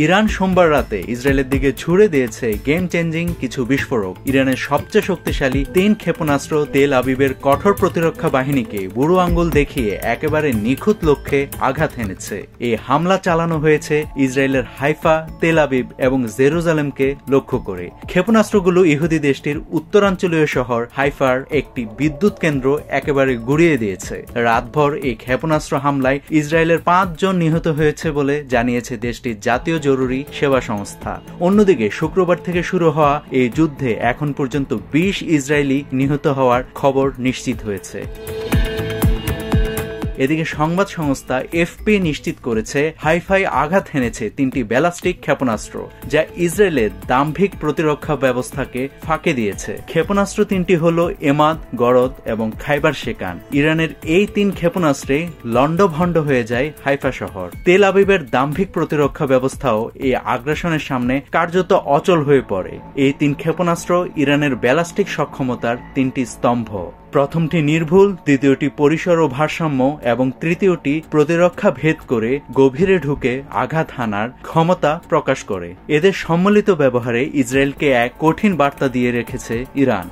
Iran সোমবার রাতে ইসরায়েলের দিকে ছুড়ে দিয়েছে গেম চেঞ্জিং কিছু বিস্ফোরক। ইরানের সবচেয়ে শক্তিশালী 3 ক্ষেপণাস্ত্র তেল আবিবের কঠোর প্রতিরক্ষা বাহিনীকে বুড়ো আঙ্গুল দেখিয়ে একেবারে নিখুঁত লক্ষ্যে আঘাত এনেছে। এই হামলা চালানো হয়েছে ইসরায়েলের হাইফা, তেল আবিব এবং জেরুজালেমকে লক্ষ্য করে। ক্ষেপণাস্ত্রগুলো ইহুদি দেশটির উত্তরাঞ্চলীয় শহর হাইফার একটি বিদ্যুৎ কেন্দ্র একেবারে গুড়িয়ে দিয়েছে। রাতভর এই ক্ষেপণাস্ত্র হামলায় ইসরায়েলের 5 জন নিহত হয়েছে বলে জানিয়েছে দেশটির জাতীয় জরুরি সেবা সংস্থা। অন্যদিকে শুক্রবার থেকে শুরু হওয়া এই যুদ্ধে এখন পর্যন্ত 20 ইসরায়েলি নিহত হওয়ার খবর নিশ্চিত হয়েছে। এদিকে সংবাদ সংস্থা এফপি নিশ্চিত করেছে হাইফায় আঘাত হেনেছে 3টি ব্যালিস্টিক ক্ষেপণাস্ত্র, যা ইসরায়েলের দাম্ভিক প্রতিরক্ষা ব্যবস্থাকে ফাঁকে দিয়েছে। ক্ষেপণাস্ত্র 3টি হল এমাদ, গরদ এবং খাইবার শেকান। ইরানের এই 3 ক্ষেপণাস্ত্রে লন্ডভন্ড হয়ে যায় হাইফা শহর। তেল আবিবের দাম্ভিক প্রতিরক্ষা ব্যবস্থাও এই আগ্রাসনের সামনে কার্যত অচল হয়ে পড়ে। এই 3 ক্ষেপণাস্ত্র ইরানের ব্যালিস্টিক সক্ষমতার 3টি স্তম্ভ। প্রথমটি নির্ভুল, দ্বিতীয়টি পরিসর ও ভারসাম্য এবং তৃতীয়টি প্রতিরক্ষা ভেদ করে গভীরে ঢুকে আঘাত হানার ক্ষমতা প্রকাশ করে। এদের সম্মিলিত ব্যবহারে ইসরায়েলকে এক কঠিন বার্তা দিয়ে রেখেছে ইরান।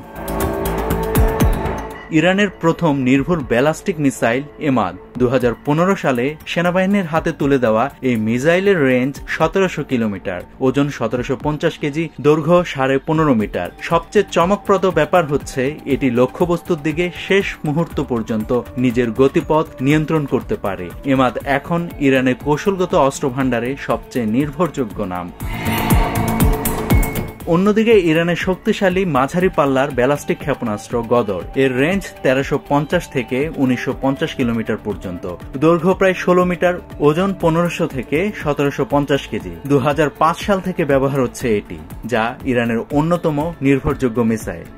ইরানের প্রথম নির্ভুল ব্যালিস্টিক মিসাইল এমাদ 2015 সালে সেনাবাহিনীর হাতে তুলে দেওয়া এই মিসাইলের রেঞ্জ 1700 কিলোমিটার, ওজন 1750 কেজি, দৈর্ঘ্য 15.5 মিটার। সবচেয়ে চমকপ্রদ ব্যাপার হচ্ছে এটি লক্ষ্যবস্তুর দিকে শেষ মুহূর্ত পর্যন্ত নিজের গতিপথ নিয়ন্ত্রণ করতে পারে। এমাদ এখন ইরানের কৌশলগত অস্ত্র ভাণ্ডারে সবচেয়ে নির্ভরযোগ্য নাম। অন্যদিকে ইরানের শক্তিশালী মাঝারি পাল্লার ব্যালিস্টিক ক্ষেপণাস্ত্র গদর, এর রেঞ্জ 1350 থেকে 1950 কিলোমিটার পর্যন্ত, দৈর্ঘ্য প্রায় 16 মিটার, ওজন 1500 থেকে 1750 কেজি। 2005 সাল থেকে ব্যবহার হচ্ছে এটি, যা ইরানের অন্যতম নির্ভরযোগ্য মিসাইল।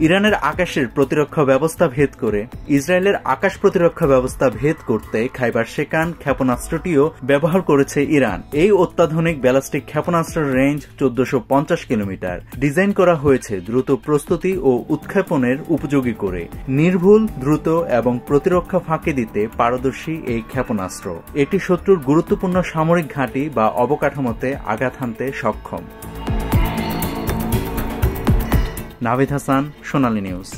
ইরানের আকাশের প্রতিরক্ষা ব্যবস্থা ভেদ করে ইসরায়েলের আকাশ প্রতিরক্ষা ব্যবস্থা ভেদ করতে খাইবার শেকান ক্ষেপণাস্ত্রটিও ব্যবহার করেছে ইরান। এই অত্যাধুনিক ব্যালিস্টিক ক্ষেপণাস্ত্রের রেঞ্জ 1450 কিলোমিটার। ডিজাইন করা হয়েছে দ্রুত প্রস্তুতি ও উৎক্ষেপণের উপযোগী করে। নির্ভুল, দ্রুত এবং প্রতিরক্ষা ফাঁকি দিতে পারদর্শী এই ক্ষেপণাস্ত্র এটি শত্রুর গুরুত্বপূর্ণ সামরিক ঘাঁটি বা অবকাঠামোতে আঘাত হানতে সক্ষম। নাভিদ হাসান, সোনালী নিউজ।